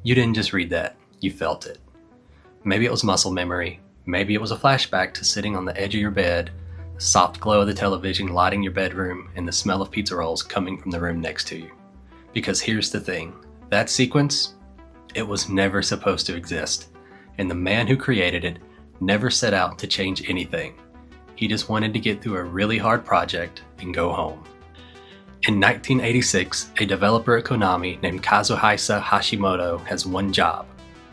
You didn't just read that, you felt it. Maybe it was muscle memory, maybe it was a flashback to sitting on the edge of your bed, the soft glow of the television lighting your bedroom, and the smell of pizza rolls coming from the room next to you. Because here's the thing, that sequence, it was never supposed to exist, and the man who created it never set out to change anything. He just wanted to get through a really hard project and go home. In 1986, a developer at Konami named Kazuhisa Hashimoto has one job: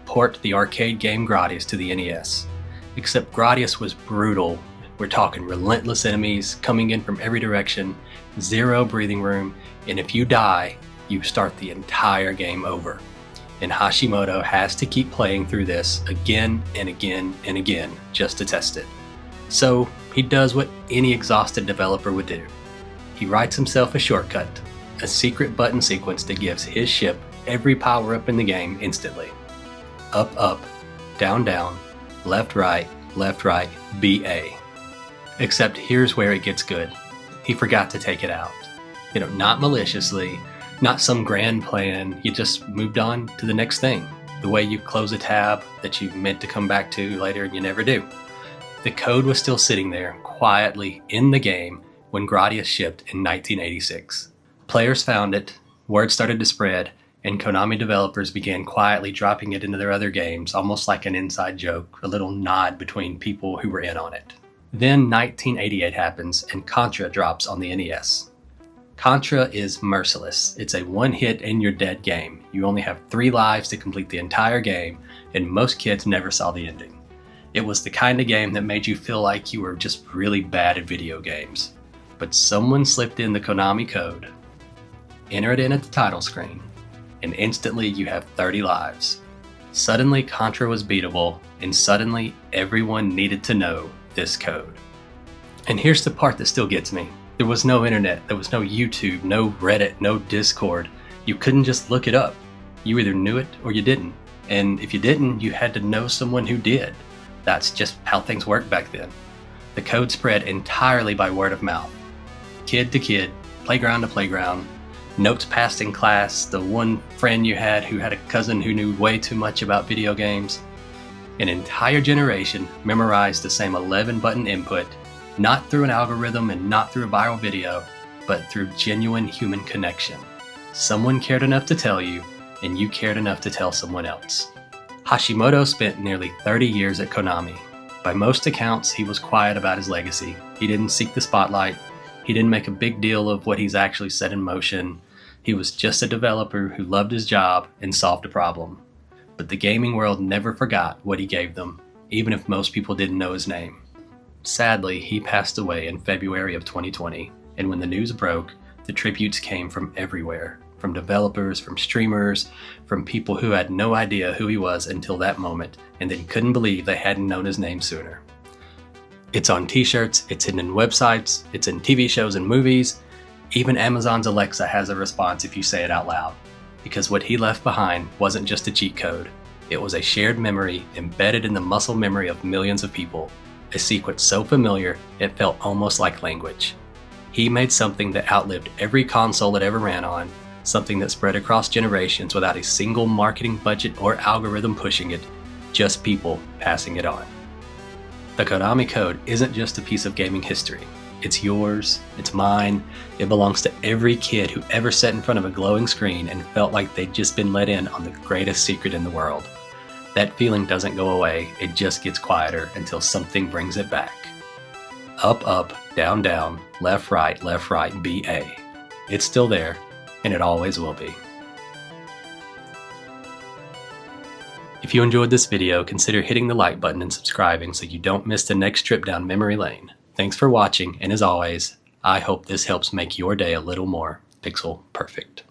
port the arcade game Gradius to the NES. Except Gradius was brutal. We're talking relentless enemies coming in from every direction, zero breathing room, and if you die, you start the entire game over. And Hashimoto has to keep playing through this again and again and again just to test it. So he does what any exhausted developer would do. He writes himself a shortcut, a secret button sequence that gives his ship every power-up in the game instantly. Up, up, down, down, left, right, BA. Except here's where it gets good. He forgot to take it out. Not maliciously, not some grand plan, he just moved on to the next thing. The way you close a tab that you meant to come back to later and you never do. The code was still sitting there, quietly in the game, when Gradius shipped in 1986. Players found it, word started to spread, and Konami developers began quietly dropping it into their other games, almost like an inside joke, a little nod between people who were in on it. Then 1988 happens, and Contra drops on the NES. Contra is merciless. It's a one-hit and you're dead game. You only have 3 lives to complete the entire game, and most kids never saw the ending. It was the kind of game that made you feel like you were just really bad at video games. But someone slipped in the Konami Code, enter it in at the title screen, and instantly you have 30 lives. Suddenly Contra was beatable, and suddenly everyone needed to know this code. And here's the part that still gets me. There was no internet, there was no YouTube, no Reddit, no Discord. You couldn't just look it up. You either knew it or you didn't. And if you didn't, you had to know someone who did. That's just how things worked back then. The code spread entirely by word of mouth. Kid to kid, playground to playground, notes passed in class, the one friend you had who had a cousin who knew way too much about video games. An entire generation memorized the same 11-button input, not through an algorithm and not through a viral video, but through genuine human connection. Someone cared enough to tell you, and you cared enough to tell someone else. Hashimoto spent nearly 30 years at Konami. By most accounts, he was quiet about his legacy. He didn't seek the spotlight. He didn't make a big deal of what he's actually set in motion. He was just a developer who loved his job and solved a problem. But the gaming world never forgot what he gave them, even if most people didn't know his name. Sadly, he passed away in February of 2020, and when the news broke, the tributes came from everywhere. From developers, from streamers, from people who had no idea who he was until that moment, and then couldn't believe they hadn't known his name sooner. It's on t-shirts, it's hidden in websites, it's in TV shows and movies. Even Amazon's Alexa has a response if you say it out loud. Because what he left behind wasn't just a cheat code. It was a shared memory embedded in the muscle memory of millions of people. A sequence so familiar, it felt almost like language. He made something that outlived every console it ever ran on, something that spread across generations without a single marketing budget or algorithm pushing it, just people passing it on. The Konami Code isn't just a piece of gaming history. It's yours, it's mine, it belongs to every kid who ever sat in front of a glowing screen and felt like they'd just been let in on the greatest secret in the world. That feeling doesn't go away, it just gets quieter until something brings it back. Up, up, down, down, left, right, BA. It's still there, and it always will be. If you enjoyed this video, consider hitting the like button and subscribing so you don't miss the next trip down memory lane. Thanks for watching, and as always, I hope this helps make your day a little more pixel perfect.